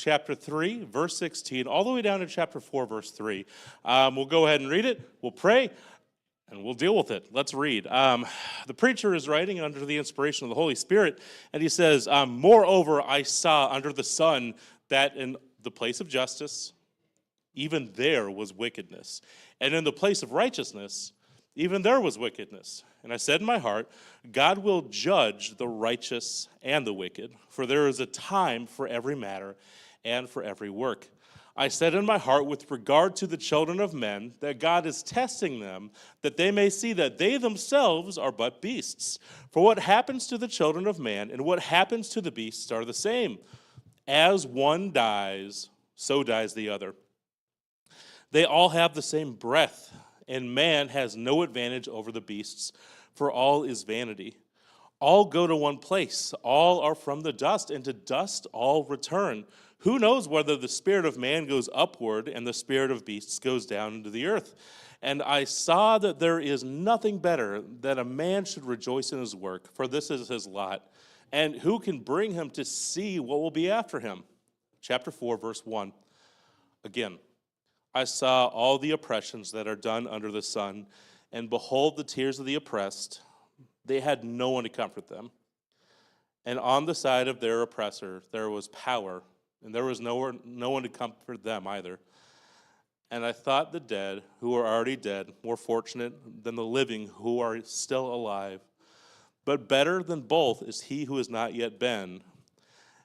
chapter 3, verse 16, all the way down to chapter 4, verse 3. We'll go ahead and read it. We'll pray, and we'll deal with it. Let's read. The preacher is writing under the inspiration of the Holy Spirit, and he says, "Moreover, I saw under the sun that in the place of justice, even there was wickedness. And in the place of righteousness, even there was wickedness. And I said in my heart, God will judge the righteous and the wicked, for there is a time for every matter and for every work. I said in my heart with regard to the children of men, that God is testing them, that they may see that they themselves are but beasts. For what happens to the children of man and what happens to the beasts are the same. As one dies, so dies the other. They all have the same breath, and man has no advantage over the beasts, for all is vanity. All go to one place, all are from the dust, and to dust all return. Who knows whether the spirit of man goes upward and the spirit of beasts goes down into the earth? And I saw that there is nothing better that a man should rejoice in his work, for this is his lot. And who can bring him to see what will be after him?" Chapter 4, verse 1. Again, I saw all the oppressions that are done under the sun, and behold the tears of the oppressed. They had no one to comfort them. And on the side of their oppressor there was power, and there was no one to comfort them either. And I thought the dead, who are already dead, more fortunate than the living who are still alive. But better than both is he who has not yet been,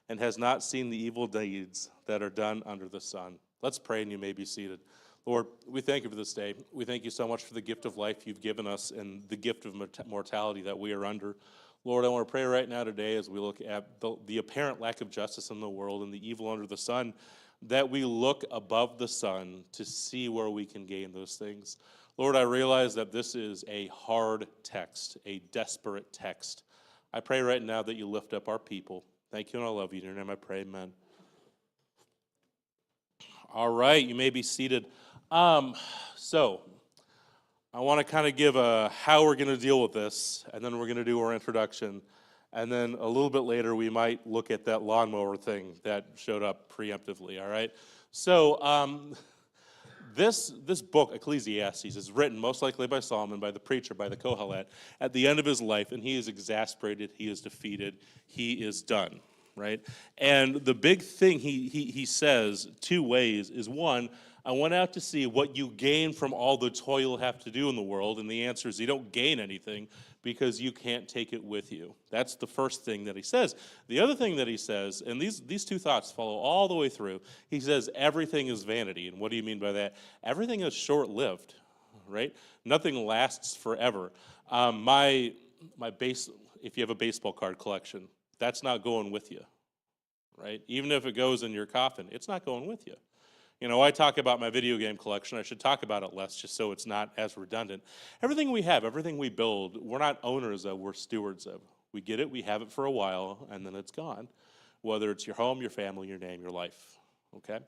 and has not seen the evil deeds that are done under the sun. Let's pray, and you may be seated. Lord, we thank you for this day. We thank you so much for the gift of life you've given us and the gift of mortality that we are under. Lord, I want to pray right now today as we look at the apparent lack of justice in the world and the evil under the sun, that we look above the sun to see where we can gain those things. Lord, I realize that this is a hard text, a desperate text. I pray right now that you lift up our people. Thank you, and I love you. In your name I pray, amen. All right, you may be seated. So I want to kind of give how we're going to deal with this, and then we're going to do our introduction. And then a little bit later, we might look at that lawnmower thing that showed up preemptively, all right? So this book, Ecclesiastes, is written most likely by Solomon, by the preacher, by the Kohelet, at the end of his life, and he is exasperated, he is defeated, he is done, right? And the big thing he says two ways is, one, I went out to see what you gain from all the toil you'll have to do in the world, and the answer is you don't gain anything because you can't take it with you. That's the first thing that he says. The other thing that he says, and these two thoughts follow all the way through, he says everything is vanity. And what do you mean by that? Everything is short-lived, right? Nothing lasts forever. If you have a baseball card collection, that's not going with you, right? Even if it goes in your coffin, it's not going with you. You know, I talk about my video game collection. I should talk about it less just so it's not as redundant. Everything we have, everything we build, we're not owners of, we're stewards of. We get it, we have it for a while, and then it's gone. Whether it's your home, your family, your name, your life, okay?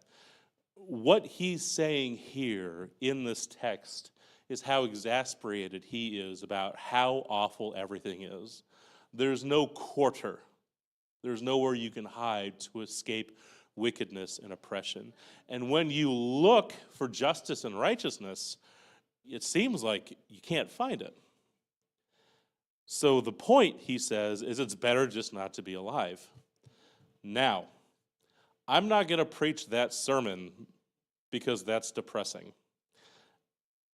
What he's saying here in this text is how exasperated he is about how awful everything is. There's no quarter. There's nowhere you can hide to escape wickedness and oppression. And when you look for justice and righteousness, it seems like you can't find it. So the point, he says, is it's better just not to be alive. Now, I'm not going to preach that sermon because that's depressing.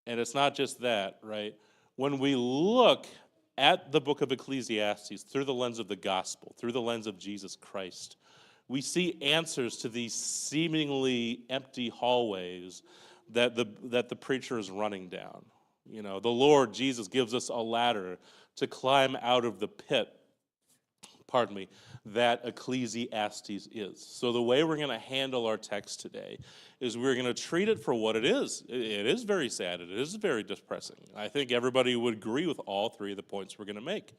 And it's not just that, right? When we look at the book of Ecclesiastes through the lens of the gospel, through the lens of Jesus Christ, we see answers to these seemingly empty hallways that the preacher is running down. You know, the Lord Jesus gives us a ladder to climb out of the pit, that Ecclesiastes is. So the way we're going to handle our text today is we're going to treat it for what it is. It is very sad. It is very depressing. I think everybody would agree with all three of the points we're going to make.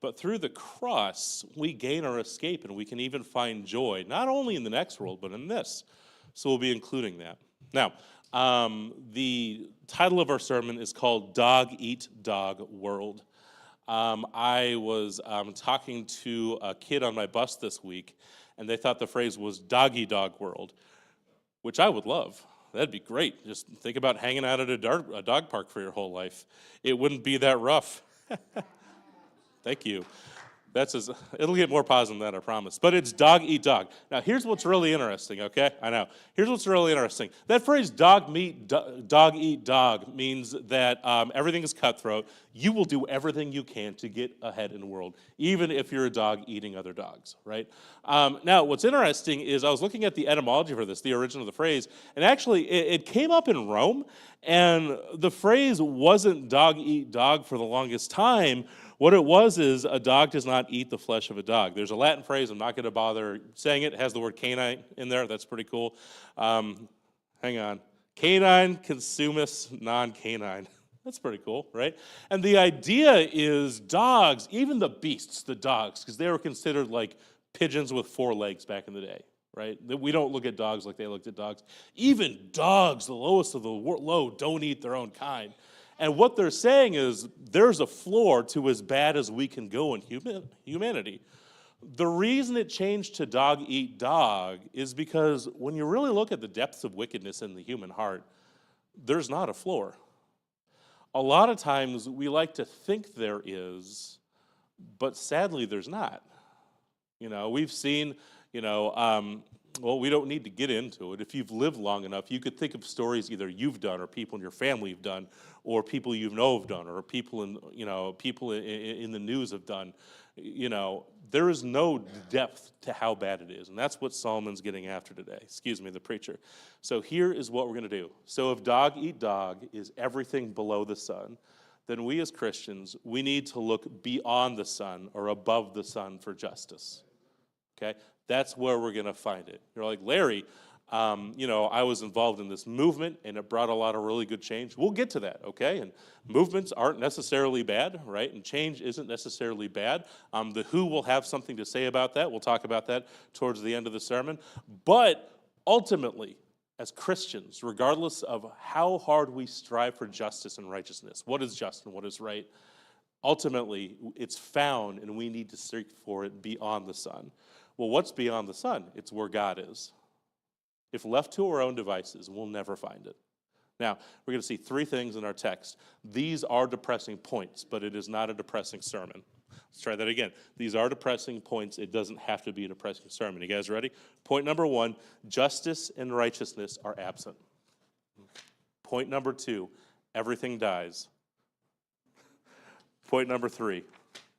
But through the cross, we gain our escape, and we can even find joy, not only in the next world, but in this. So we'll be including that. Now, the title of our sermon is called Dog Eat Dog World. I was talking to a kid on my bus this week, and they thought the phrase was doggy dog world, which I would love. That'd be great. Just think about hanging out at a dog park for your whole life. It wouldn't be that rough. Thank you. It'll get more positive than that, I promise. But it's dog eat dog. Now, here's what's really interesting, okay? I know. Here's what's really interesting. That phrase dog eat dog means that everything is cutthroat. You will do everything you can to get ahead in the world, even if you're a dog eating other dogs, right? Now, what's interesting is I was looking at the etymology for this, the origin of the phrase, and actually it came up in Rome, and the phrase wasn't dog eat dog for the longest time. What it was is a dog does not eat the flesh of a dog. There's a Latin phrase, I'm not going to bother saying it. It has the word canine in there. That's pretty cool. Hang on. Canine consumus non-canine. That's pretty cool, right? And the idea is dogs, even the beasts, the dogs, because they were considered like pigeons with 4 legs back in the day, right? We don't look at dogs like they looked at dogs. Even dogs, the lowest of the low, don't eat their own kind. And what they're saying is there's a floor to as bad as we can go in humanity. The reason it changed to dog eat dog is because when you really look at the depths of wickedness in the human heart, there's not a floor. A lot of times we like to think there is, but sadly there's not. We've seen, well, we don't need to get into it. If you've lived long enough, you could think of stories either you've done or people in your family have done or people you know have done or people in the news have done. There is no depth to how bad it is. And that's what Solomon's getting after today. Excuse me, the preacher. So here is what we're going to do. So if dog eat dog is everything below the sun, then we as Christians, we need to look beyond the sun or above the sun for justice. Okay? That's where we're going to find it. You're like, Larry, I was involved in this movement, and it brought a lot of really good change. We'll get to that, okay? And movements aren't necessarily bad, right? And change isn't necessarily bad. The WHO will have something to say about that. We'll talk about that towards the end of the sermon. But ultimately, as Christians, regardless of how hard we strive for justice and righteousness, what is just and what is right, ultimately, it's found, and we need to seek for it beyond the sun. Well, what's beyond the sun? It's where God is. If left to our own devices, we'll never find it. Now, we're going to see 3 things in our text. These are depressing points, but it is not a depressing sermon. Let's try that again. These are depressing points. It doesn't have to be a depressing sermon. You guys ready? Point number 1, justice and righteousness are absent. Point number 2, everything dies. Point number 3,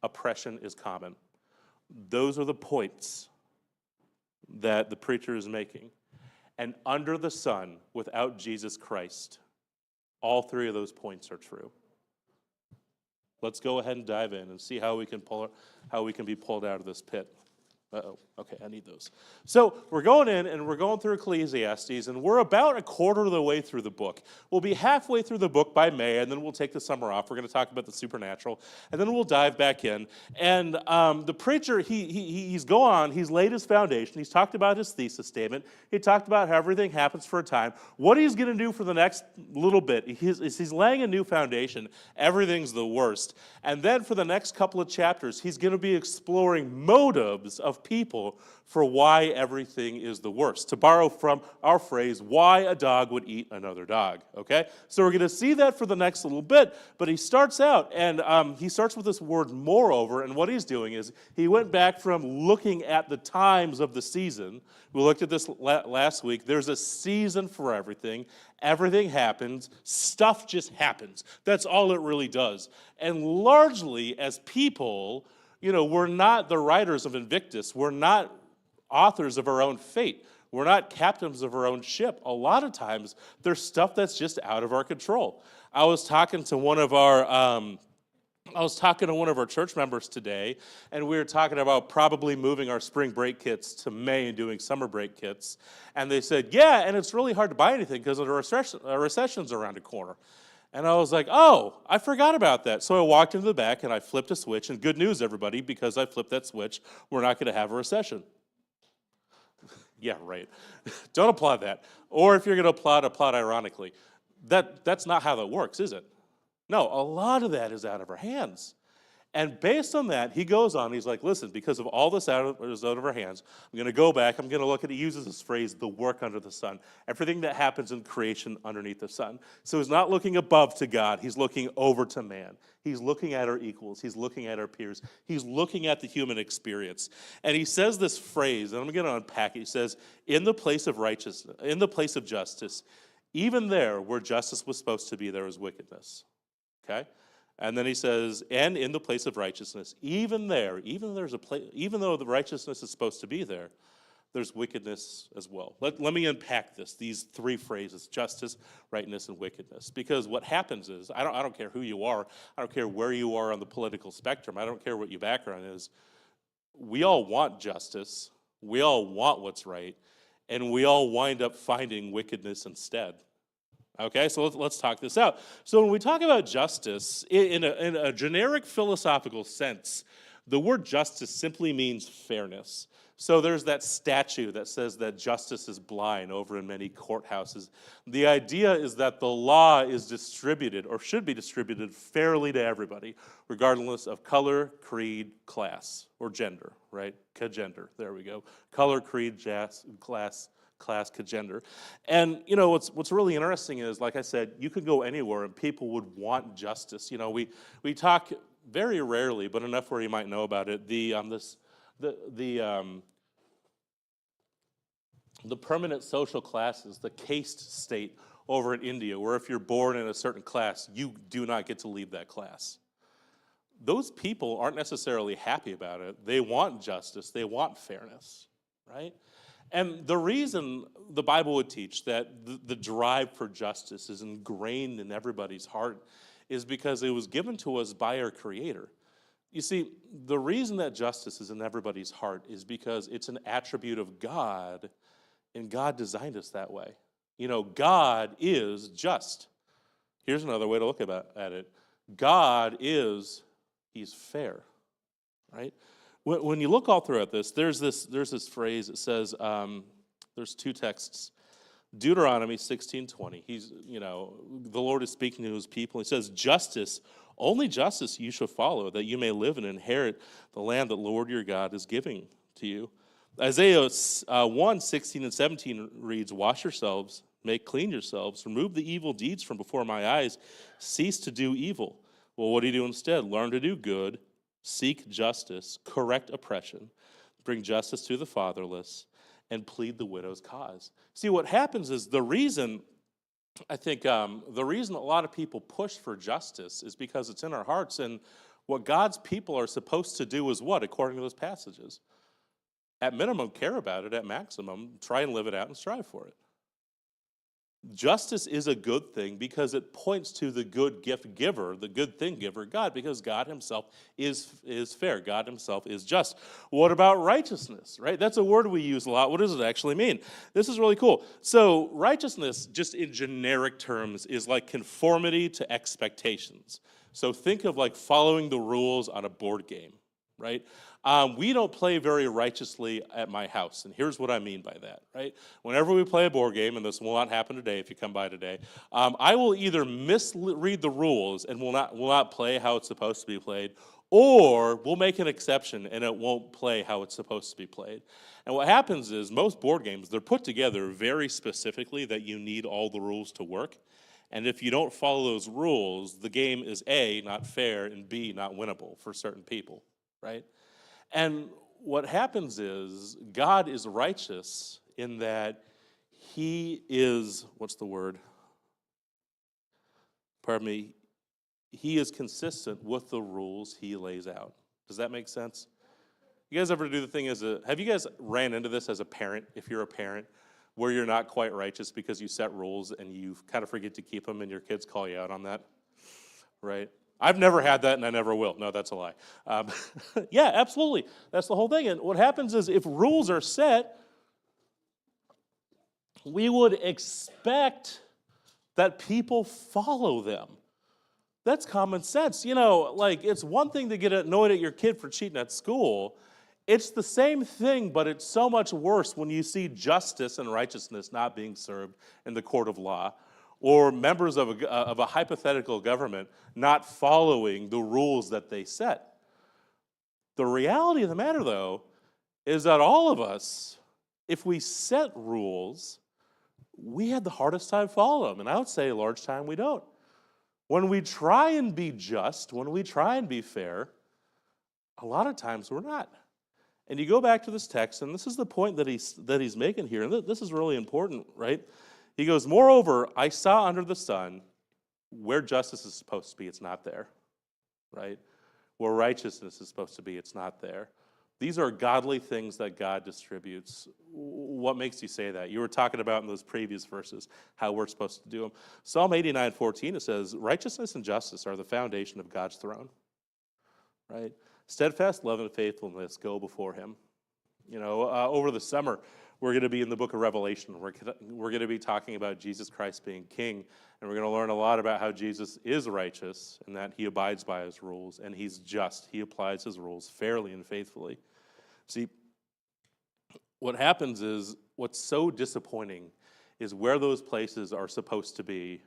oppression is common. Those are the points that the preacher is making. And under the sun, without Jesus Christ, all 3 of those points are true. Let's go ahead and dive in and see how we can be pulled out of this pit. Uh-oh. Okay, I need those. So we're going in, and we're going through Ecclesiastes, and we're about a quarter of the way through the book. We'll be halfway through the book by May, and then we'll take the summer off. We're going to talk about the supernatural, and then we'll dive back in. And the preacher, he's laid his foundation. He's talked about his thesis statement. He talked about how everything happens for a time. What he's going to do for the next little bit, he's laying a new foundation. Everything's the worst. And then for the next couple of chapters, he's going to be exploring motives of people for why everything is the worst. To borrow from our phrase, why a dog would eat another dog, okay? So we're going to see that for the next little bit, but he starts out, and he starts with this word moreover, and what he's doing is he went back from looking at the times of the season. We looked at this last week. There's a season for everything. Everything happens. Stuff just happens. That's all it really does. And largely, as people, we're not the writers of Invictus. We're not authors of our own fate. We're not captains of our own ship. A lot of times, there's stuff that's just out of our control. I was talking to one of our church members today, and we were talking about probably moving our spring break kits to May and doing summer break kits. And they said, yeah, and it's really hard to buy anything because a recession's around the corner. And I was like, oh, I forgot about that. So I walked into the back and I flipped a switch. And good news, everybody, because I flipped that switch, we're not going to have a recession. Yeah, right. Don't applaud that. Or if you're going to applaud ironically. That's not how that works, is it? No, a lot of that is out of our hands. And based on that, he goes on, he's like, listen, because of all this is out of our hands, I'm going to go back, I'm going to look at, he uses this phrase, the work under the sun, everything that happens in creation underneath the sun. So he's not looking above to God, he's looking over to man. He's looking at our equals, he's looking at our peers, he's looking at the human experience. And he says this phrase, and I'm going to unpack it. He says, in the place of righteousness, in the place of justice, even there where justice was supposed to be, there was wickedness. Okay? And then he says, and in the place of righteousness, even there, even though the righteousness is supposed to be there, there's wickedness as well. Let me unpack these three phrases: justice, rightness, and wickedness. Because what happens is, I don't care who you are, I don't care where you are on the political spectrum, I don't care what your background is, we all want justice, we all want what's right, and we all wind up finding wickedness instead. Okay, so let's talk this out. So when we talk about justice, in a generic philosophical sense, the word justice simply means fairness. So there's that statue that says that justice is blind over in many courthouses. The idea is that the law is distributed, or should be distributed, fairly to everybody, regardless of color, creed, class, or gender, right? Gender, there we go. Color, creed, class, gender. And what's really interesting is, like I said, you could go anywhere and people would want justice. We talk very rarely, but enough where you might know about it. The permanent social classes, the caste state over in India, where if you're born in a certain class, you do not get to leave that class. Those people aren't necessarily happy about it. They want justice. They want fairness, right? And the reason the Bible would teach that the drive for justice is ingrained in everybody's heart is because it was given to us by our Creator. You see, the reason that justice is in everybody's heart is because it's an attribute of God, and God designed us that way. God is just. Here's another way to look at it. He's fair, right? When you look all throughout this, there's this phrase. It says, there's two texts. Deuteronomy 16:20. The Lord is speaking to his people. He says, justice, only justice you shall follow, that you may live and inherit the land that Lord your God is giving to you. Isaiah 1:16 and 17 reads, wash yourselves, make clean yourselves, remove the evil deeds from before my eyes, cease to do evil. Well, what do you do instead? Learn to do good, seek justice, correct oppression, bring justice to the fatherless, and plead the widow's cause. See, what happens is the reason a lot of people push for justice is because it's in our hearts, and what God's people are supposed to do is what, according to those passages? At minimum, care about it. At maximum, try and live it out and strive for it. Justice is a good thing because it points to the good gift giver, the good thing giver, God, because God himself is fair. God himself is just. What about righteousness, right? That's a word we use a lot. What does it actually mean? This is really cool. So righteousness, just in generic terms, is like conformity to expectations. So think of like following the rules on a board game, right? We don't play very righteously at my house, and here's what I mean by that, right? Whenever we play a board game, and this will not happen today if you come by today, I will either misread the rules and will not play how it's supposed to be played, or we'll make an exception and it won't play how it's supposed to be played. And what happens is most board games, they're put together very specifically that you need all the rules to work. And if you don't follow those rules, the game is A, not fair, and B, not winnable for certain people, right? And what happens is God is righteous in that he is, he is consistent with the rules he lays out. Does that make sense? You guys ever do the thing have you guys ran into this as a parent, if you're a parent, where you're not quite righteous because you set rules and you kind of forget to keep them and your kids call you out on that, right? I've never had that and I never will. No, that's a lie. Yeah, absolutely. That's the whole thing. And what happens is if rules are set, we would expect that people follow them. That's common sense. It's one thing to get annoyed at your kid for cheating at school. It's the same thing, but it's so much worse when you see justice and righteousness not being served in the court of law, or members of a hypothetical government not following the rules that they set. The reality of the matter, though, is that all of us, if we set rules, we had the hardest time following them. And I would say a large time we don't. When we try and be just, when we try and be fair, a lot of times we're not. And you go back to this text, and this is the point that he's making here, and this is really important, right? He goes, moreover, I saw under the sun where justice is supposed to be, it's not there, right? Where righteousness is supposed to be, it's not there. These are godly things that God distributes. What makes you say that? You were talking about in those previous verses how we're supposed to do them. Psalm 89:14, it says, righteousness and justice are the foundation of God's throne, right? Steadfast love and faithfulness go before him. You know, over the summer, we're going to be in the book of Revelation. We're going to be talking about Jesus Christ being king, and we're going to learn a lot about how Jesus is righteous and that he abides by his rules, and he's just. He applies his rules fairly and faithfully. See, what happens is, what's so disappointing is where those places are supposed to be,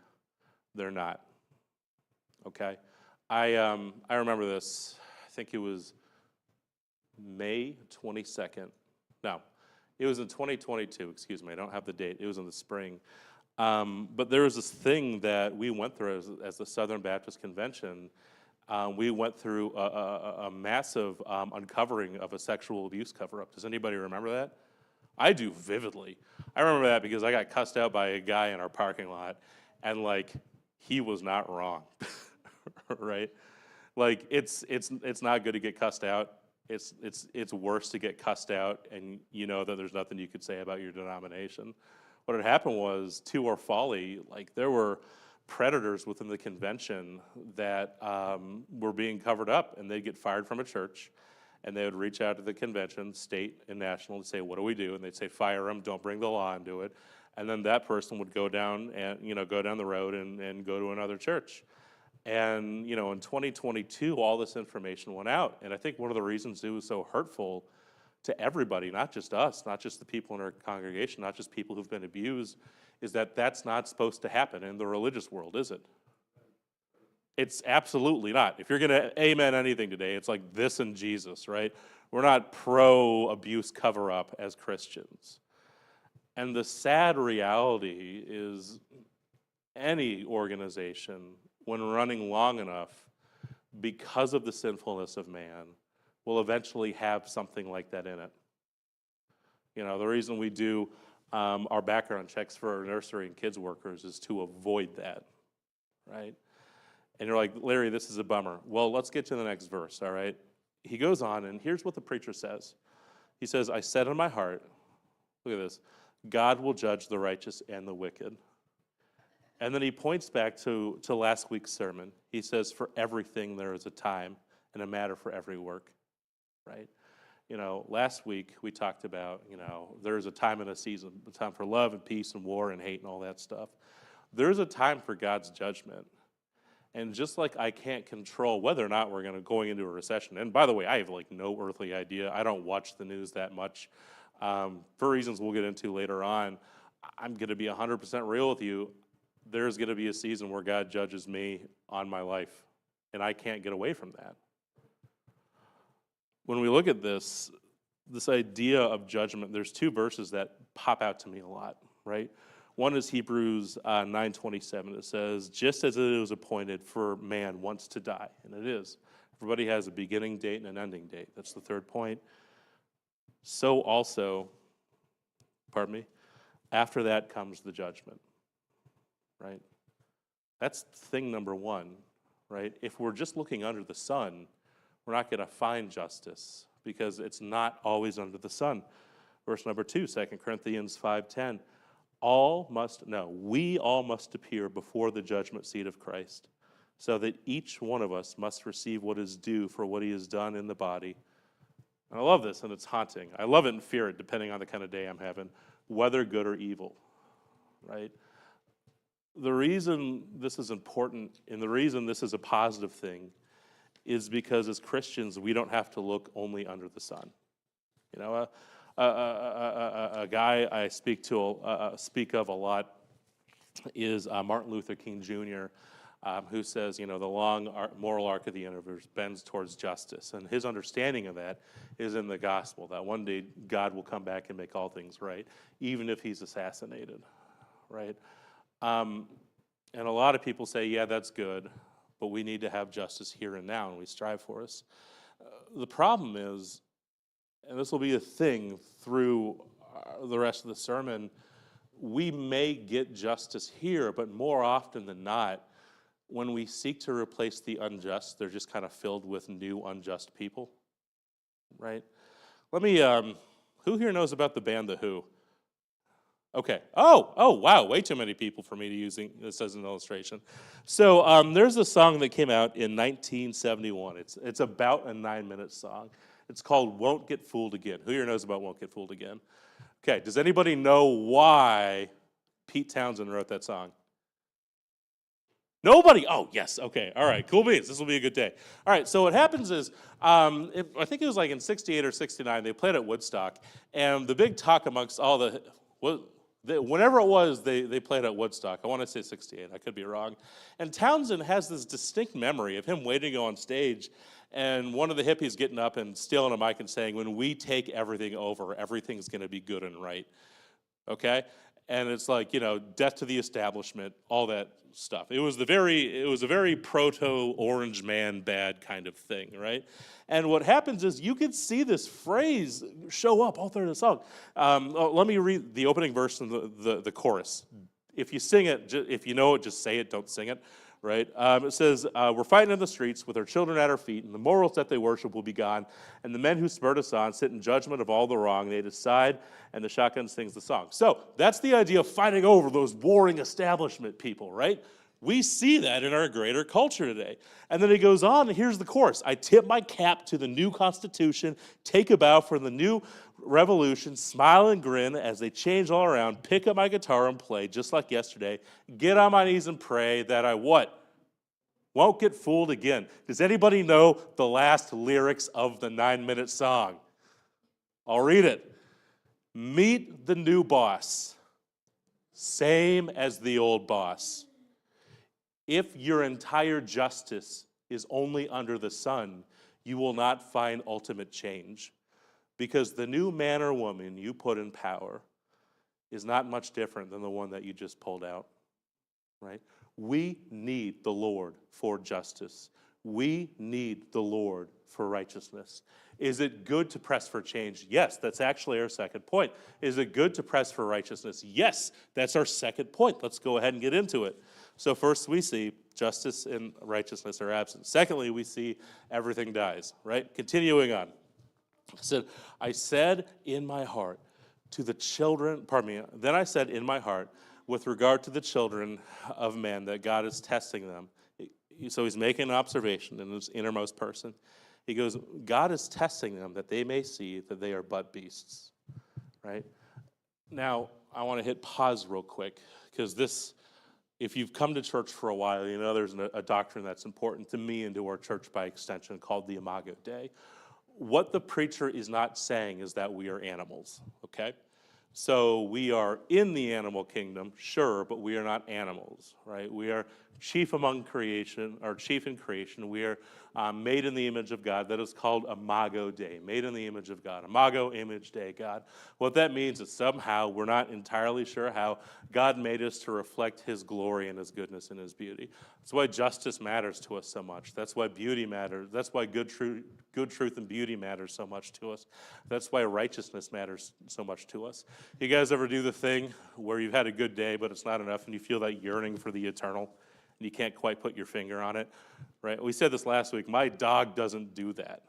they're not. Okay? I remember this. I think it was May 22nd. No, it was in 2022, excuse me. I don't have the date. It was in the spring. But there was this thing that we went through as the Southern Baptist Convention. We went through a massive uncovering of a sexual abuse cover-up. Does anybody remember that? I do vividly. I remember that because I got cussed out by a guy in our parking lot, and like, he was not wrong, right? Like, it's not good to get cussed out. It's worse to get cussed out, and you know that there's nothing you could say about your denomination. What had happened was, to our folly, like, there were predators within the convention that were being covered up, and they'd get fired from a church, and they would reach out to the convention, state and national, and say, what do we do? And they'd say, fire them, don't bring the law into it. And then that person would go down the road and go to another church. And, you know, in 2022, all this information went out. And I think one of the reasons it was so hurtful to everybody, not just us, not just the people in our congregation, not just people who've been abused, is that that's not supposed to happen in the religious world, is it? It's absolutely not. If you're going to amen anything today, it's like this and Jesus, right? We're not pro-abuse cover-up as Christians. And the sad reality is any organization, when running long enough, because of the sinfulness of man, will eventually have something like that in it. You know, the reason we do our background checks for our nursery and kids workers is to avoid that, right? And you're like, Larry, this is a bummer. Well, let's get to the next verse, all right? He goes on, and here's what the preacher says. He says, I said in my heart, look at this, God will judge the righteous and the wicked. And then he points back to last week's sermon. He says, for everything there is a time and a matter for every work, right? You know, last week we talked about, you know, there's a time and a season, a time for love and peace and war and hate and all that stuff. There's a time for God's judgment. And just like I can't control whether or not we're going into a recession, and by the way, I have like no earthly idea. I don't watch the news that much. For reasons we'll get into later on, I'm going to be 100% real with you. There's going to be a season where God judges me on my life, and I can't get away from that. When we look at this idea of judgment, there's two verses that pop out to me a lot, right? One is Hebrews 9:27. It says, just as it is appointed for man once to die, and it is. Everybody has a beginning date and an ending date. That's the third point. So also, after that comes the judgment, right? That's thing number one, right? If we're just looking under the sun, we're not going to find justice because it's not always under the sun. Verse number 2, 2 Corinthians 5:10. We all must appear before the judgment seat of Christ, so that each one of us must receive what is due for what he has done in the body. And I love this, and it's haunting. I love it and fear it, depending on the kind of day I'm having, whether good or evil, right? The reason this is important, and the reason this is a positive thing, is because as Christians, we don't have to look only under the sun. You know, a guy I speak of a lot is Martin Luther King Jr. who says, the long moral arc of the universe bends towards justice. And his understanding of that is in the gospel, that one day God will come back and make all things right, even if he's assassinated, right? And a lot of people say, yeah, that's good, but we need to have justice here and now, and we strive for us. The problem is, and this will be a thing through the rest of the sermon, we may get justice here, but more often than not, when we seek to replace the unjust, they're just kind of filled with new unjust people, right? Let me, who here knows about the band The Who? Okay. Oh, wow. Way too many people for me to use this as an illustration. So there's a song that came out in 1971. It's about a 9-minute song. It's called Won't Get Fooled Again. Who here knows about Won't Get Fooled Again? Okay. Does anybody know why Pete Townsend wrote that song? Nobody? Oh, yes. Okay. All right. Cool beans. This will be a good day. All right. So what happens is, I think it was like in 68 or 69, they played at Woodstock. And the big talk amongst all whenever it was, they played at Woodstock. I want to say 68. I could be wrong. And Townsend has this distinct memory of him waiting on stage and one of the hippies getting up and stealing a mic and saying, when we take everything over, everything's going to be good and right. Okay? And it's like, death to the establishment, all that stuff. It was a very proto-Orange Man bad kind of thing, right? And what happens is you can see this phrase show up all through the song. Let me read the opening verse and the chorus. If you sing it, if you know it, just say it, don't sing it, right? It says, we're fighting in the streets with our children at our feet, and the morals that they worship will be gone, and the men who spurred us on sit in judgment of all the wrong. They decide, and the shotgun sings the song. So that's the idea of fighting over those warring establishment people, right? We see that in our greater culture today. And then he goes on, and here's the chorus. I tip my cap to the new Constitution, take a bow for the new revolution, smile and grin as they change all around, pick up my guitar and play just like yesterday, get on my knees and pray that I what? Won't get fooled again. Does anybody know the last lyrics of the 9-minute song? I'll read it. Meet the new boss, same as the old boss. If your entire justice is only under the sun, you will not find ultimate change. Because the new man or woman you put in power is not much different than the one that you just pulled out, right? We need the Lord for justice. We need the Lord for righteousness. Is it good to press for change? Yes, that's actually our second point. Is it good to press for righteousness? Yes, that's our second point. Let's go ahead and get into it. So first we see justice and righteousness are absent. Secondly, we see everything dies, right? Continuing on. I said in my heart to the children, then I said in my heart with regard to the children of men that God is testing them. So he's making an observation in his innermost person. He goes, God is testing them that they may see that they are but beasts, right? Now, I want to hit pause real quick because this, if you've come to church for a while, you know there's a doctrine that's important to me and to our church by extension called the Imago Dei. What the preacher is not saying is that we are animals, okay? So we are in the animal kingdom, sure, but we are not animals, right? We are chief among creation, or chief in creation. We are made in the image of God. That is called Imago Dei, made in the image of God. Imago, image, Dei, God. What that means is somehow, we're not entirely sure how, God made us to reflect his glory and his goodness and his beauty. That's why justice matters to us so much. That's why beauty matters. That's why good truth and beauty matters so much to us. That's why righteousness matters so much to us. You guys ever do the thing where you've had a good day, but it's not enough, and you feel that yearning for the eternal, and you can't quite put your finger on it, right? We said this last week. My dog doesn't do that.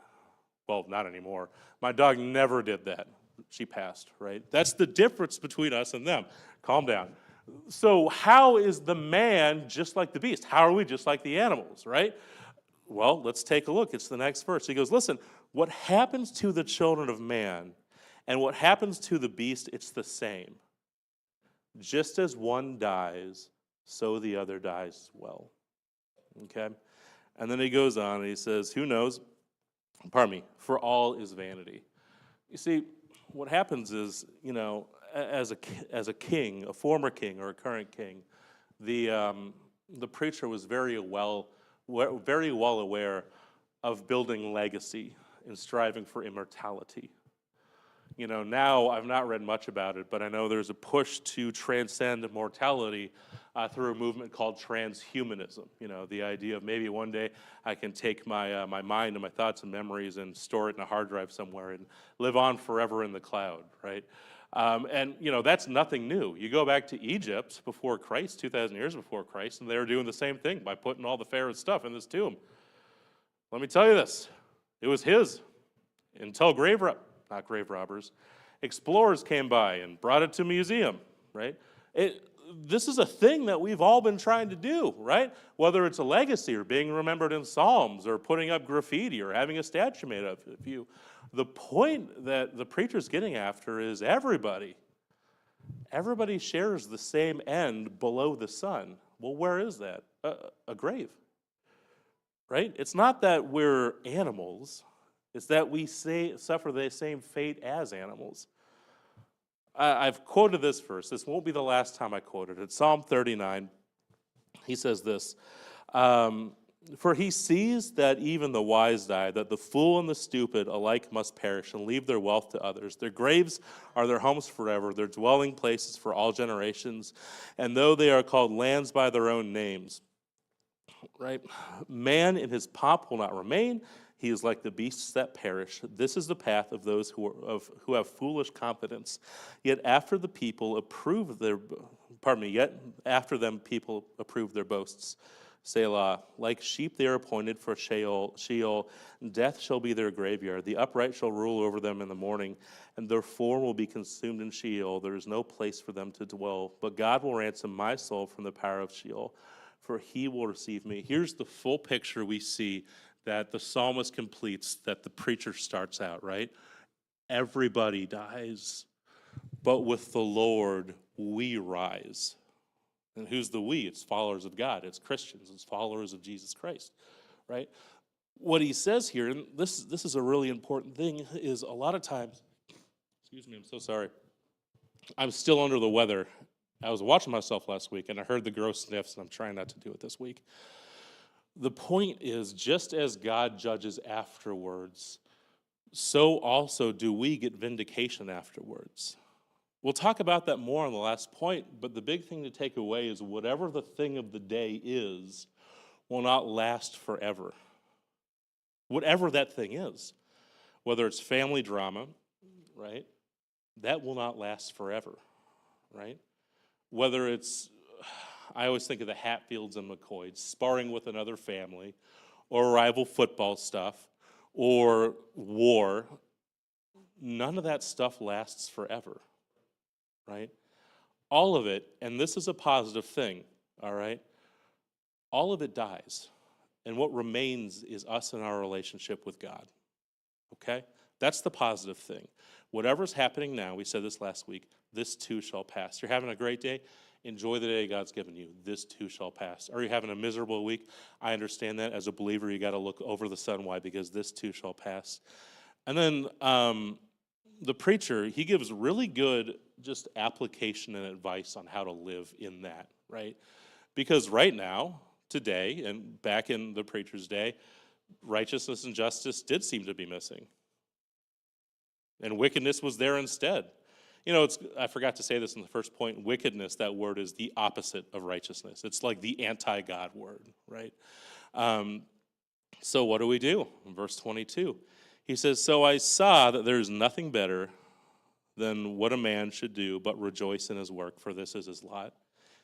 Well, not anymore. My dog never did that. She passed, right? That's the difference between us and them. Calm down. So how is the man just like the beast? How are we just like the animals, right? Well, let's take a look. It's the next verse. He goes, listen, what happens to the children of man and what happens to the beast, it's the same. Just as one dies, so the other dies as well. Okay? And then he goes on and he says, who knows? For all is vanity. You see, what happens is, you know, as a king, a former king or a current king, the the preacher was very well aware of building legacy and striving for immortality. Now I've not read much about it, but I know there's a push to transcend immortality through a movement called transhumanism. The idea of maybe one day I can take my mind and my thoughts and memories and store it in a hard drive somewhere and live on forever in the cloud, right? And that's nothing new. You go back to Egypt before Christ, 2,000 years before Christ, and they were doing the same thing by putting all the Pharaoh's stuff in this tomb. Let me tell you this, it was his until not grave robbers, explorers came by and brought it to a museum, right? This is a thing that we've all been trying to do, right? Whether it's a legacy or being remembered in Psalms or putting up graffiti or having a statue made of you. The point that the preacher's getting after is everybody shares the same end below the sun. Well, where is that? A grave, right? It's not that we're animals. It's that we suffer the same fate as animals. I've quoted this verse. This won't be the last time I quote it. It's Psalm 39. He says this, for he sees that even the wise die, that the fool and the stupid alike must perish and leave their wealth to others. Their graves are their homes forever, their dwelling places for all generations. And though they are called lands by their own names, right? Man in his pomp will not remain. He is like the beasts that perish. This is the path of those who have foolish confidence. Yet after them people approve their boasts. Selah. Like sheep they are appointed for Sheol. Death shall be their graveyard. The upright shall rule over them in the morning, and their form will be consumed in Sheol. There is no place for them to dwell. But God will ransom my soul from the power of Sheol, for he will receive me. Here's the full picture we see that the psalmist completes, that the preacher starts out, right? Everybody dies, but with the Lord we rise. And who's the we? It's followers of God. It's Christians. It's followers of Jesus Christ, right? What he says here, and this is a really important thing, is a lot of times, excuse me, I'm so sorry. I'm still under the weather. I was watching myself last week, and I heard the gross sniffs, and I'm trying not to do it this week. The point is, just as God judges afterwards, so also do we get vindication afterwards. We'll talk about that more on the last point, but the big thing to take away is whatever the thing of the day is will not last forever. Whatever that thing is, whether it's family drama, right, that will not last forever, right? Whether it's, I always think of the Hatfields and McCoys, sparring with another family, or rival football stuff, or war. None of that stuff lasts forever, right? All of it, and this is a positive thing, all right? All of it dies, and what remains is us and our relationship with God, okay? That's the positive thing. Whatever's happening now, we said this last week, this too shall pass. You're having a great day? Enjoy the day God's given you. This too shall pass. Are you having a miserable week? I understand that. As a believer, you got to look over the sun. Why? Because this too shall pass. And then the preacher, he gives really good just application and advice on how to live in that, right? Because right now, today, and back in the preacher's day, righteousness and justice did seem to be missing. And wickedness was there instead. You know, I forgot to say this in the first point. Wickedness, that word is the opposite of righteousness. It's like the anti-God word, right? So what do we do? In verse 22, he says, so I saw that there is nothing better than what a man should do but rejoice in his work, for this is his lot.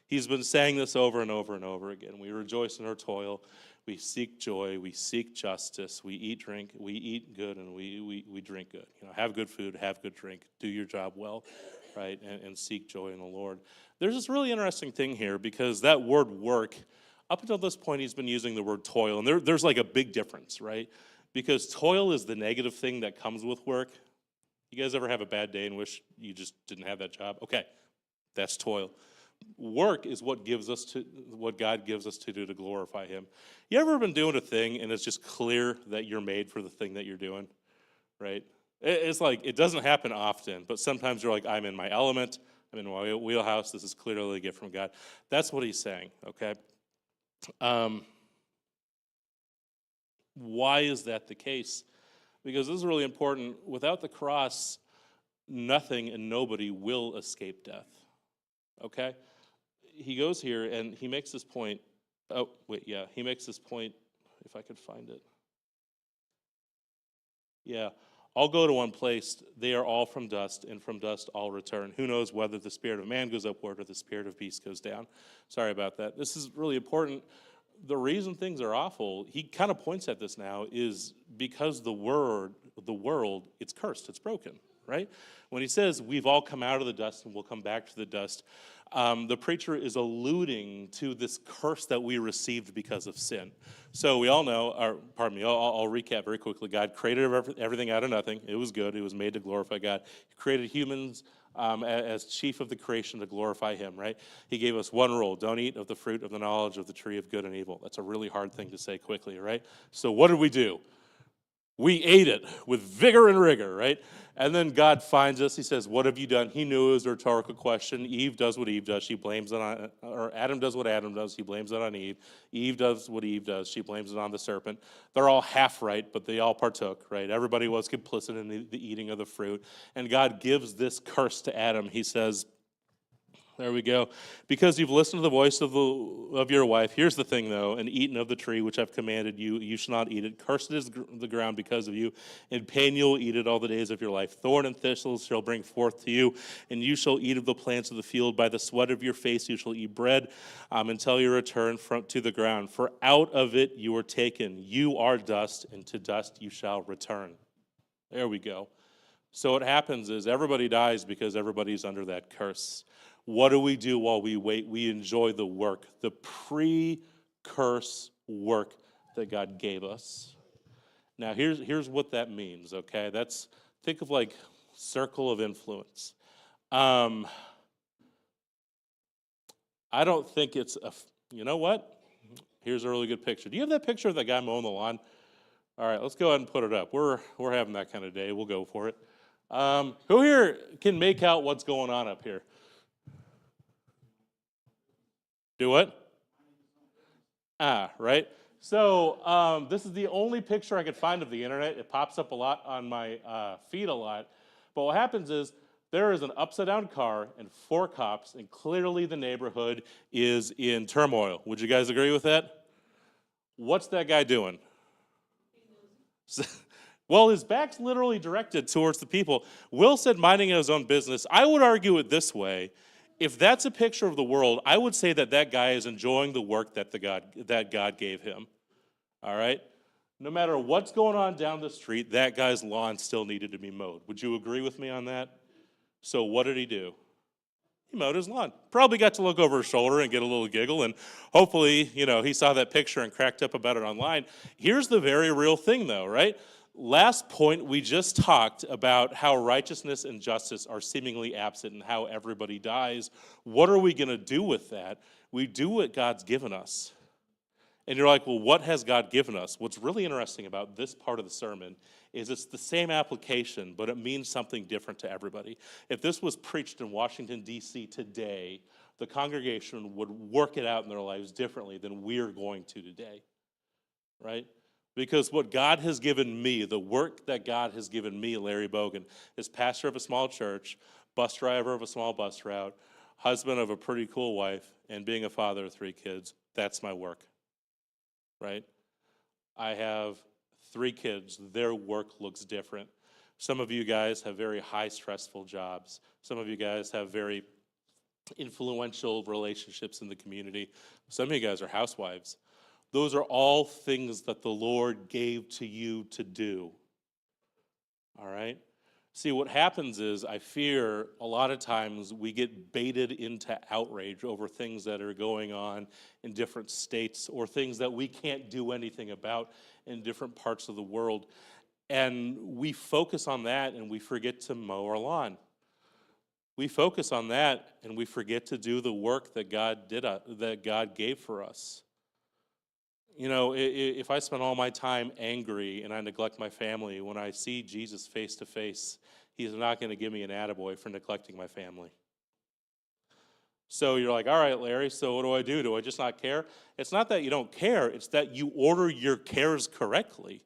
He's been saying this over and over and over again. We rejoice in our toil. We seek joy. We seek justice. We eat good, and we drink good. You know, have good food, have good drink, do your job well, right, and seek joy in the Lord. There's this really interesting thing here because that word work, up until this point, he's been using the word toil, and there's like a big difference, right? Because toil is the negative thing that comes with work. You guys ever have a bad day and wish you just didn't have that job? Okay, that's toil. Work is what God gives us to do to glorify him. You ever been doing a thing and it's just clear that you're made for the thing that you're doing, right? It's like, it doesn't happen often, but sometimes you're like, I'm in my element, I'm in my wheelhouse, this is clearly a gift from God. That's what he's saying, okay? Um, why is that the case? Because this is really important. Without the cross, nothing and nobody will escape death. Okay? He goes here and he makes this point. Oh, wait, yeah. He makes this point, if I could find it. Yeah. I'll go to one place. They are all from dust, and from dust all return. Who knows whether the spirit of man goes upward or the spirit of beast goes down? Sorry about that. This is really important. The reason things are awful, he kind of points at this now, is because the world, it's cursed, it's broken, right? When he says we've all come out of the dust and we'll come back to the dust, the preacher is alluding to this curse that we received because of sin. So we all know, I'll recap very quickly. God created everything out of nothing. It was good. It was made to glorify God. He created humans as chief of the creation to glorify him, right? He gave us one rule: don't eat of the fruit of the knowledge of the tree of good and evil. That's a really hard thing to say quickly, right? So what did we do? We ate it with vigor and rigor, right? And then God finds us. He says, what have you done? He knew it was a rhetorical question. Eve does what Eve does. She blames it on, or Adam does what Adam does. He blames it on Eve. Eve does what Eve does. She blames it on the serpent. They're all half right, but they all partook, right? Everybody was complicit in the eating of the fruit. And God gives this curse to Adam. He says, there we go. Because you've listened to the voice of your wife. Here's the thing, though, and eaten of the tree which I've commanded you, you shall not eat it. Cursed is the ground because of you. In pain you will eat it all the days of your life. Thorn and thistles shall bring forth to you, and you shall eat of the plants of the field. By the sweat of your face you shall eat bread until you return to the ground. For out of it you were taken. You are dust, and to dust you shall return. There we go. So what happens is everybody dies because everybody's under that curse. What do we do while we wait? We enjoy the work, the pre-curse work that God gave us. Now, here's what that means, okay? Think of like circle of influence. I don't think it's you know what? Here's a really good picture. Do you have that picture of that guy mowing the lawn? All right, let's go ahead and put it up. We're having that kind of day. We'll go for it. Who here can make out what's going on up here? Do what? Right. So this is the only picture I could find of the internet. It pops up a lot on my feed a lot. But what happens is there is an upside-down car and 4 cops, and clearly the neighborhood is in turmoil. Would you guys agree with that? What's that guy doing? Well, his back's literally directed towards the people. Will said minding his own business. I would argue it this way. If that's a picture of the world, I would say that guy is enjoying the work that God gave him. All right? No matter what's going on down the street, that guy's lawn still needed to be mowed. Would you agree with me on that? So what did he do? He mowed his lawn. Probably got to look over his shoulder and get a little giggle, and hopefully, he saw that picture and cracked up about it online. Here's the very real thing, though, right? Last point, we just talked about how righteousness and justice are seemingly absent and how everybody dies. What are we going to do with that? We do what God's given us. And you're like, well, what has God given us? What's really interesting about this part of the sermon is it's the same application, but it means something different to everybody. If this was preached in Washington, D.C. today, the congregation would work it out in their lives differently than we're going to today, right? Because what God has given me, the work that God has given me, Larry Bogan, is pastor of a small church, bus driver of a small bus route, husband of a pretty cool wife, and being a father of 3 kids. That's my work, right? I have 3 kids. Their work looks different. Some of you guys have very high, stressful jobs. Some of you guys have very influential relationships in the community. Some of you guys are housewives. Those are all things that the Lord gave to you to do. All right? See, what happens is I fear a lot of times we get baited into outrage over things that are going on in different states or things that we can't do anything about in different parts of the world. And we focus on that and we forget to mow our lawn. We focus on that and we forget to do the work that God gave for us. If I spend all my time angry and I neglect my family, when I see Jesus face to face, he's not going to give me an attaboy for neglecting my family. So you're like, all right, Larry, so what do I do? Do I just not care? It's not that you don't care, it's that you order your cares correctly.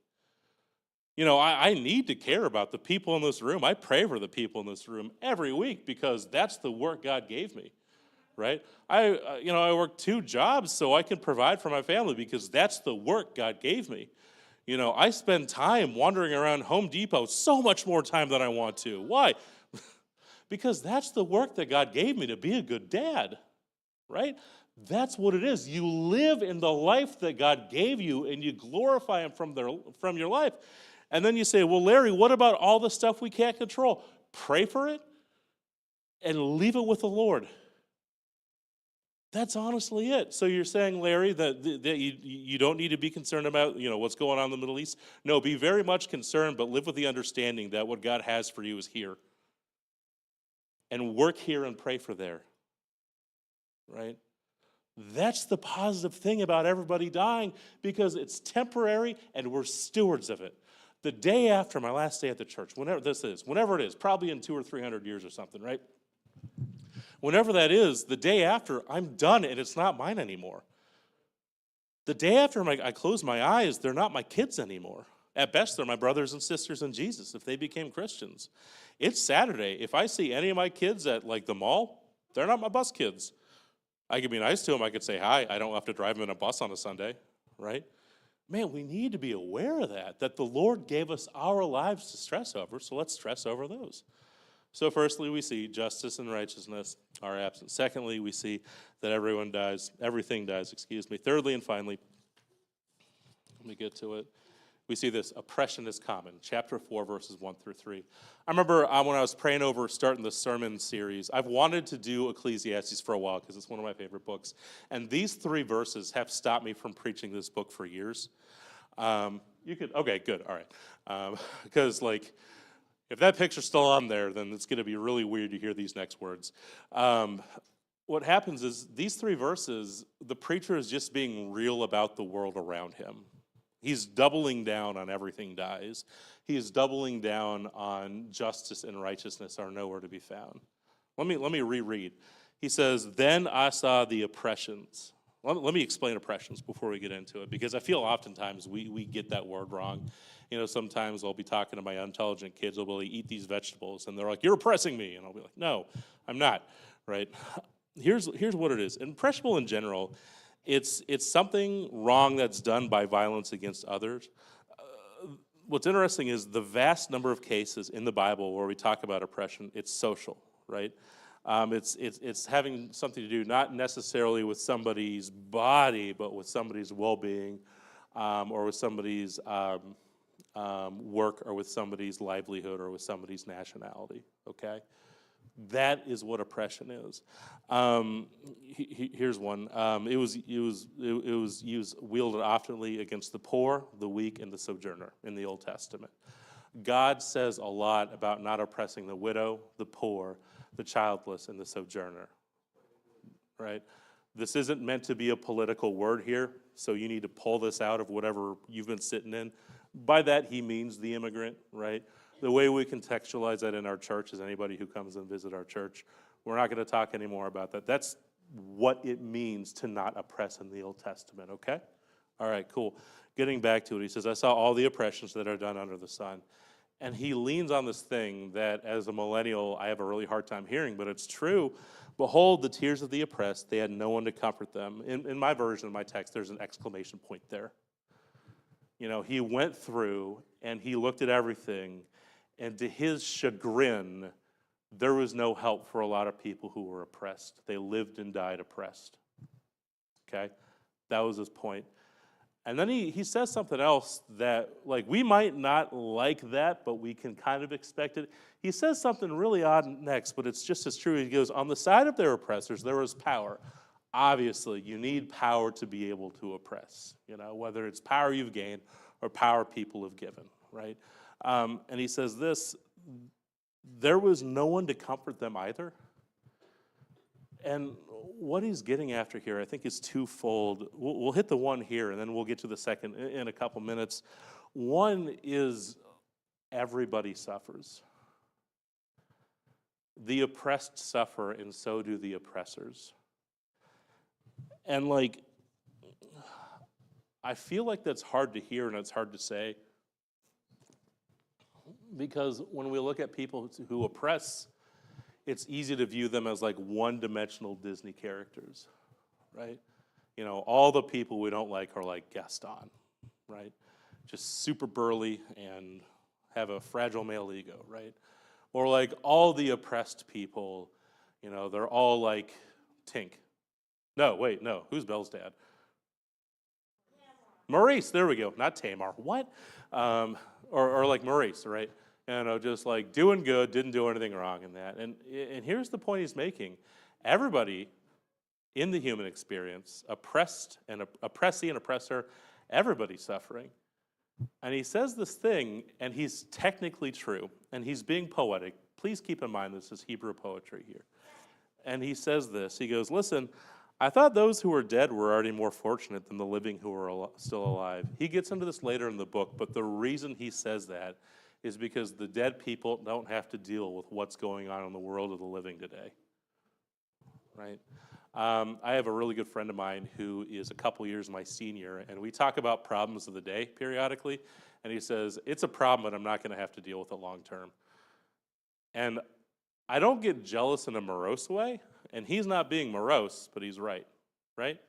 I need to care about the people in this room. I pray for the people in this room every week because that's the work God gave me, right? I work 2 jobs so I can provide for my family because that's the work God gave me. I spend time wandering around Home Depot, so much more time than I want to. Why? Because that's the work that God gave me to be a good dad, right? That's what it is. You live in the life that God gave you and you glorify Him from your life. And then you say, well, Larry, what about all the stuff we can't control? Pray for it and leave it with the Lord. That's honestly it. So you're saying, Larry, that you don't need to be concerned about what's going on in the Middle East? No, be very much concerned, but live with the understanding that what God has for you is here. And work here and pray for there. Right? That's the positive thing about everybody dying, because it's temporary and we're stewards of it. The day after my last day at the church, whenever it is, probably in 200 or 300 years or something, right? Whenever that is, the day after, I'm done and it's not mine anymore. The day after I close my eyes, they're not my kids anymore. At best, they're my brothers and sisters in Jesus if they became Christians. It's Saturday. If I see any of my kids at the mall, they're not my bus kids. I could be nice to them. I could say hi. I don't have to drive them in a bus on a Sunday, right? Man, we need to be aware of that the Lord gave us our lives to stress over, so let's stress over those. So firstly, we see justice and righteousness are absent. Secondly, we see that everything dies. Thirdly and finally, let me get to it. We see this, oppression is common. Chapter 4, verses 1 through 3. I remember when I was praying over starting the sermon series, I've wanted to do Ecclesiastes for a while because it's one of my favorite books. And these 3 verses have stopped me from preaching this book for years. Okay, good, all right. Because if that picture's still on there, then it's going to be really weird to hear these next words. What happens is these 3 verses, the preacher is just being real about the world around him. He's doubling down on everything dies. He is doubling down on justice and righteousness are nowhere to be found. Let me reread. He says, then I saw the oppressions. Let me explain oppressions before we get into it, because I feel oftentimes we get that word wrong. Sometimes I'll be talking to my intelligent kids, they'll be like, eat these vegetables, and they're like, you're oppressing me. And I'll be like, no, I'm not, right? Here's what it is. Impressionable in general, it's something wrong that's done by violence against others. What's interesting is the vast number of cases in the Bible where we talk about oppression, it's social, right? It's having something to do not necessarily with somebody's body, but with somebody's well-being, or with somebody's work, or with somebody's livelihood, or with somebody's nationality. Okay, that is what oppression is. Here's one. It was wielded oftenly against the poor, the weak, and the sojourner in the Old Testament. God says a lot about not oppressing the widow, the poor, the childless, and the sojourner, right? This isn't meant to be a political word here, so you need to pull this out of whatever you've been sitting in. By that, he means the immigrant, right? The way we contextualize that in our church is anybody who comes and visit our church. We're not going to talk anymore about that. That's what it means to not oppress in the Old Testament, okay? All right, cool. Getting back to it, he says, I saw all the oppressions that are done under the sun. And he leans on this thing that, as a millennial, I have a really hard time hearing, but it's true. Behold, the tears of the oppressed, they had no one to comfort them. In my version of my text, there's an exclamation point there. He went through and he looked at everything, and to his chagrin, there was no help for a lot of people who were oppressed. They lived and died oppressed. Okay? That was his point. And then he says something else that, we might not like that, but we can kind of expect it. He says something really odd next, but it's just as true. He goes, on the side of their oppressors, there was power. Obviously, you need power to be able to oppress, whether it's power you've gained or power people have given, right? And he says this, there was no one to comfort them either. And what he's getting after here, I think, is twofold. We'll hit the one here, and then we'll get to the second in a couple minutes. One is everybody suffers. The oppressed suffer, and so do the oppressors. And like, I feel like that's hard to hear and it's hard to say, because when we look at people who oppress, it's easy to view them as like one-dimensional Disney characters, right? You know, all the people we don't like are like Gaston, right? Just super burly and have a fragile male ego, right? Or like all the oppressed people, you know, they're all like Tink. No, wait, no. Who's Belle's dad? Maurice, there we go. Not Tamar. What? Or like Maurice, right? You know, just like doing good, didn't do anything wrong in that. And here's the point he's making. Everybody in the human experience, oppressed and oppressee and oppressor, everybody's suffering. And he says this thing, and he's technically true, and he's being poetic. Please keep in mind this is Hebrew poetry here. And he says this, he goes, listen, I thought those who were dead were already more fortunate than the living who are still alive. He gets into this later in the book, but the reason he says that is because the dead people don't have to deal with what's going on in the world of the living today, right? I have a really good friend of mine who is a couple years my senior, and we talk about problems of the day periodically, and he says, it's a problem, but I'm not going to have to deal with it long term. And I don't get jealous in a morose way, and he's not being morose, but he's right, right?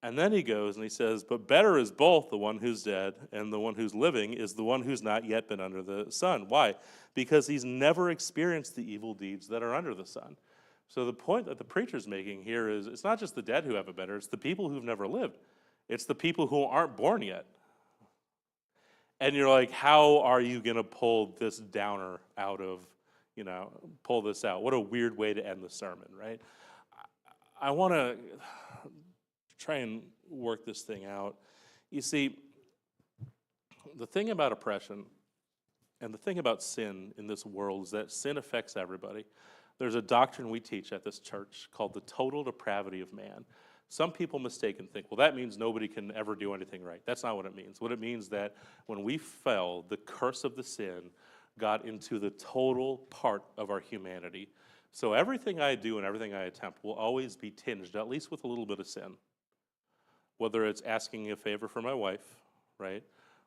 And then he goes and he says, but better is both the one who's dead and the one who's living is the one who's not yet been under the sun. Why? Because he's never experienced the evil deeds that are under the sun. So the point that the preacher's making here is it's not just the dead who have it better, it's the people who've never lived. It's the people who aren't born yet. And you're like, how are you going to pull this downer out of, you know, pull this out? What a weird way to end the sermon, right? I want to try and work this thing out. You see, the thing about oppression and the thing about sin in this world is that sin affects everybody. There's a doctrine we teach at this church called the total depravity of man. Some people mistake and think, well, that means nobody can ever do anything right. That's not what it means. What it means that when we fell, the curse of the sin got into the total part of our humanity. So everything I do and everything I attempt will always be tinged, at least with a little bit of sin. Whether it's asking a favor for my wife, right,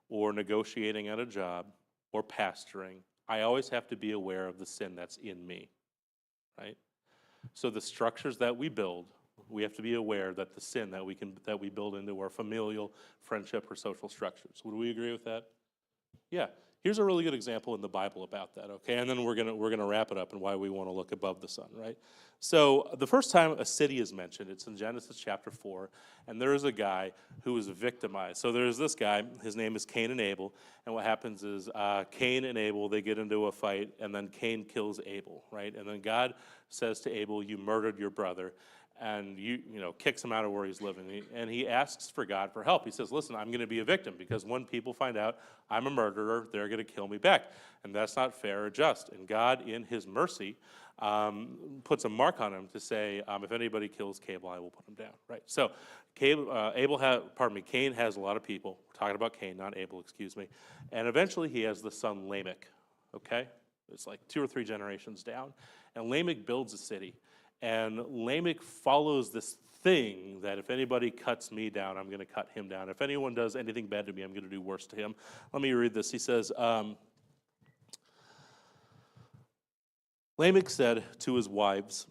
or negotiating at a job, or pastoring, I always have to be aware of the sin that's in me. Right? So the structures that we build, we have to be aware that the sin that we build into our familial, friendship, or social structures. Would we agree with that? Yeah. Here's a really good example in the Bible about that, okay? And then we're gonna wrap it up and why we want to look above the sun, right? So the first time a city is mentioned, it's in Genesis chapter 4, and there is a guy who is victimized. So there's this guy, his name is Cain and Abel, and what happens is Cain and Abel, they get into a fight, and then Cain kills Abel, right? And then God says to Abel, you murdered your brother, and you know, kicks him out of where he's living. And he asks for God for help. He says, listen, I'm going to be a victim because when people find out I'm a murderer, they're going to kill me back. And that's not fair or just. And God, in his mercy, puts a mark on him to say, if anybody kills Cable, I will put him down. Right? So Cain has a lot of people. We're talking about Cain, not Abel, excuse me. And eventually he has the son Lamech. Okay? It's like 2 or 3 generations down. And Lamech builds a city. And Lamech follows this thing that if anybody cuts me down, I'm going to cut him down. If anyone does anything bad to me, I'm going to do worse to him. Let me read this. He says, Lamech said to his wives,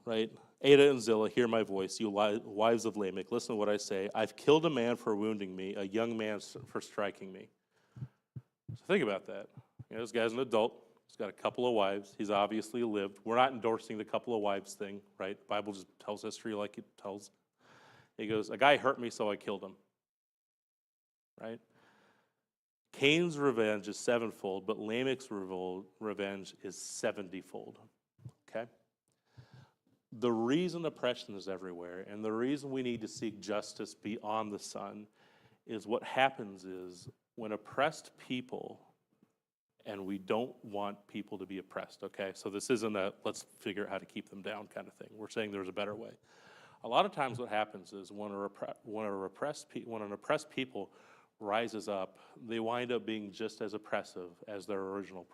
right, Ada and Zillah, hear my voice, you wives of Lamech. Listen to what I say. I've killed a man for wounding me, a young man for striking me. So think about that. You know, this guy's an adult. He's got a couple of wives. He's obviously lived. We're not endorsing the couple of wives thing, right? The Bible just tells history like it tells. He goes, a guy hurt me, so I killed him, right? Cain's revenge is 7-fold, but Lamech's revenge is 70-fold, okay? The reason oppression is everywhere and the reason we need to seek justice beyond the sun is what happens is when oppressed people, and we don't want people to be oppressed, okay? So this isn't a let's figure out how to keep them down kind of thing. We're saying there's a better way. A lot of times what happens is when an oppressed people rises up, they wind up being just as oppressive as their original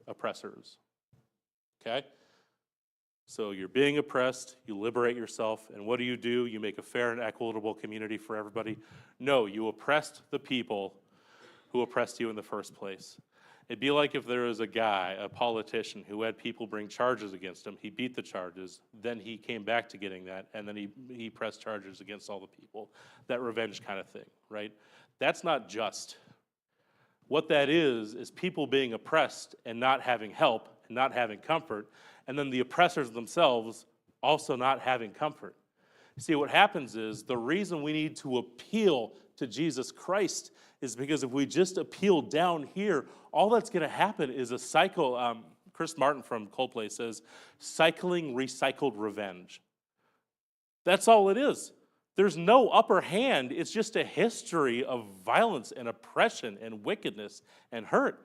oppressors, okay? So you're being oppressed, you liberate yourself, and what do? You make a fair and equitable community for everybody? No, you oppressed the people who oppressed you in the first place. It'd be like if there was a guy, a politician, who had people bring charges against him. He beat the charges, then he came back to getting that, and then he pressed charges against all the people. That revenge kind of thing, right? That's not just. What that is people being oppressed and not having help and not having comfort, and then the oppressors themselves also not having comfort. See, what happens is the reason we need to appeal to Jesus Christ is because if we just appeal down here, all that's going to happen is a cycle. Chris Martin from Coldplay says, cycling recycled revenge. That's all it is. There's no upper hand. It's just a history of violence and oppression and wickedness and hurt.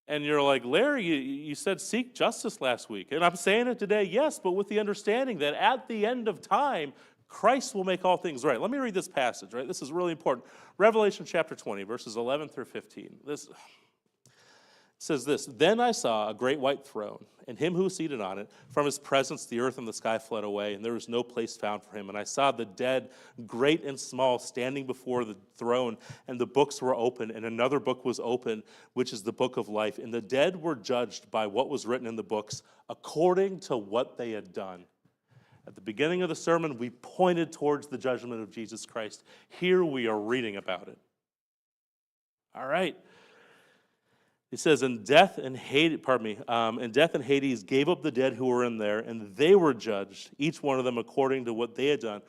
And you're like, Larry, you said seek justice last week. And I'm saying it today, yes, but with the understanding that at the end of time, Christ will make all things right. Let me read this passage, right? This is really important. Revelation chapter 20, verses 11 through 15. This says this, "Then I saw a great white throne, and him who was seated on it. From his presence the earth and the sky fled away, and there was no place found for him. And I saw the dead, great and small, standing before the throne, and the books were open, and another book was open, which is the book of life. And the dead were judged by what was written in the books, according to what they had done." At the beginning of the sermon, we pointed towards the judgment of Jesus Christ. Here we are reading about it. All right. It says, and death and Hades gave up the dead who were in there, and they were judged, each one of them according to what they had done.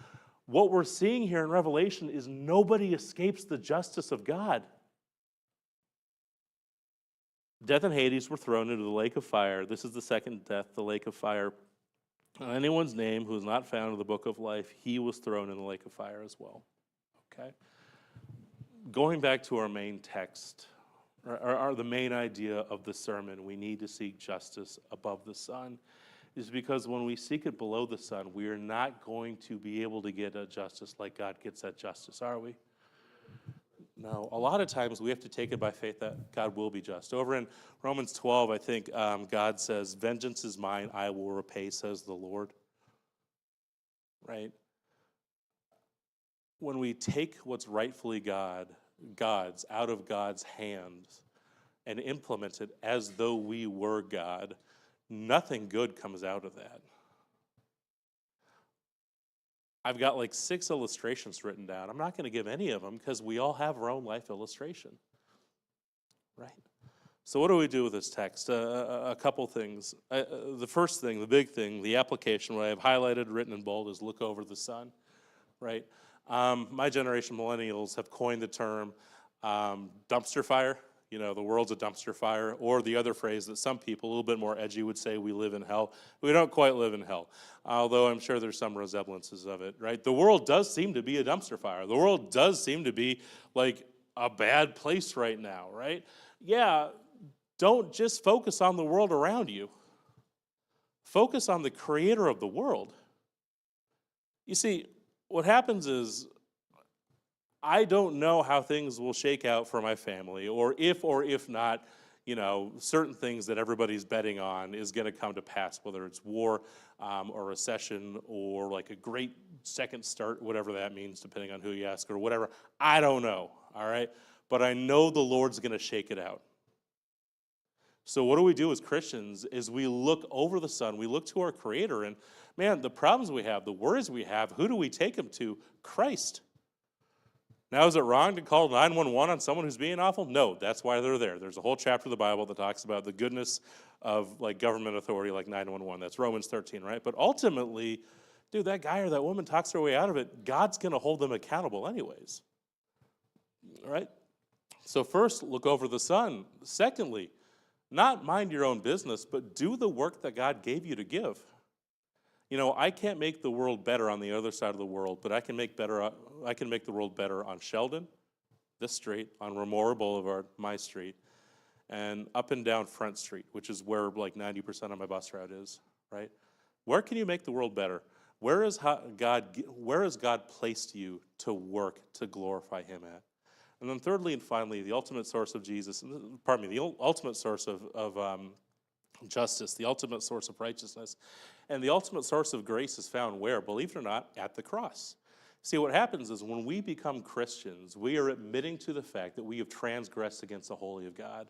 What we're seeing here in Revelation is nobody escapes the justice of God. Death and Hades were thrown into the lake of fire. This is the second death, the lake of fire. Anyone's name who is not found in the book of life, he was thrown in the lake of fire as well. Okay? Going back to our main text, or the main idea of the sermon, we need to seek justice above the sun, is because when we seek it below the sun, we are not going to be able to get a justice like God gets that justice, are we? No. A lot of times we have to take it by faith that God will be just. Over in Romans 12, I think God says, "Vengeance is mine, I will repay, says the Lord." Right? When we take what's rightfully God's out of God's hands and implement it as though we were God, nothing good comes out of that. I've got like 6 illustrations written down. I'm not going to give any of them because we all have our own life illustration, right? So what do we do with this text? A couple things. The first thing, the big thing, the application, what I have highlighted, written in bold, is look over the sun, right? My generation, millennials, have coined the term dumpster fire. You know, the world's a dumpster fire. Or the other phrase that some people, a little bit more edgy, would say, we live in hell. We don't quite live in hell, although I'm sure there's some resemblances of it, right? The world does seem to be a dumpster fire. The world does seem to be like a bad place right now, right? Yeah, don't just focus on the world around you. Focus on the creator of the world. You see, what happens is, I don't know how things will shake out for my family, or if not, you know, certain things that everybody's betting on is going to come to pass, whether it's war or recession or like a great second start, whatever that means, depending on who you ask or whatever. I don't know, all right? But I know the Lord's going to shake it out. So what do we do as Christians is we look over the sun, we look to our Creator, and man, the problems we have, the worries we have, who do we take them to? Christ. Now, is it wrong to call 911 on someone who's being awful? No, that's why they're there. There's a whole chapter of the Bible that talks about the goodness of like government authority like 911. That's Romans 13, right? But ultimately, dude, that guy or that woman talks their way out of it. God's going to hold them accountable anyways, right? So first, look over the sun. Secondly, not mind your own business, but do the work that God gave you to give. You know, I can't make the world better on the other side of the world, but I can make the world better on Sheldon, this street, on Ramora Boulevard, my street, and up and down Front Street, which is where like 90% of my bus route is, right? Where can you make the world better? Where has God placed you to work to glorify Him at? And then thirdly and finally, the ultimate source of Jesus, the ultimate source of justice, the ultimate source of righteousness. And the ultimate source of grace is found where? Believe it or not, at the cross. See, what happens is when we become Christians, we are admitting to the fact that we have transgressed against the holy of God.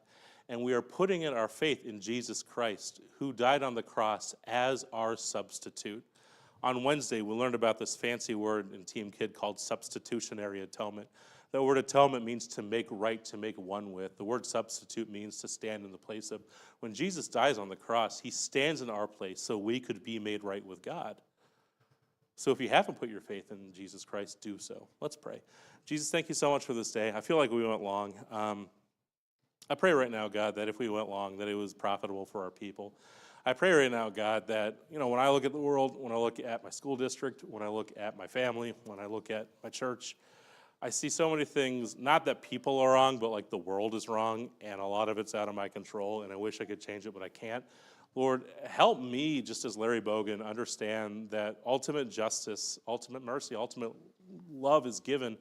And we are putting in our faith in Jesus Christ, who died on the cross as our substitute. On Wednesday, we learned about this fancy word in Team Kid called substitutionary atonement. The word atonement means to make right, to make one with. The word substitute means to stand in the place of. When Jesus dies on the cross, he stands in our place so we could be made right with God. So if you haven't put your faith in Jesus Christ, do so. Let's pray. Jesus, thank you so much for this day. I feel like we went long. I pray right now, God, that if we went long, that it was profitable for our people. I pray right now, God, that, when I look at the world, when I look at my school district, when I look at my family, when I look at my church, I see so many things, not that people are wrong, but like the world is wrong, and a lot of it's out of my control, and I wish I could change it, but I can't. Lord, help me, just as Larry Bogan, understand that ultimate justice, ultimate mercy, ultimate love is given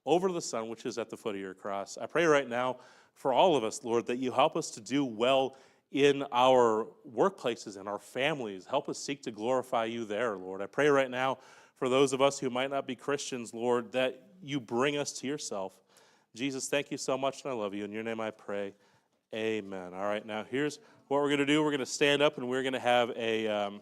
over the Son, which is at the foot of your cross. I pray right now for all of us, Lord, that you help us to do well in our workplaces and our families. Help us seek to glorify you there, Lord. I pray right now for those of us who might not be Christians, Lord, that you bring us to yourself. Jesus, thank you so much, and I love you. In your name I pray, amen. All right, now here's what we're going to do. We're going to stand up, and we're going to have a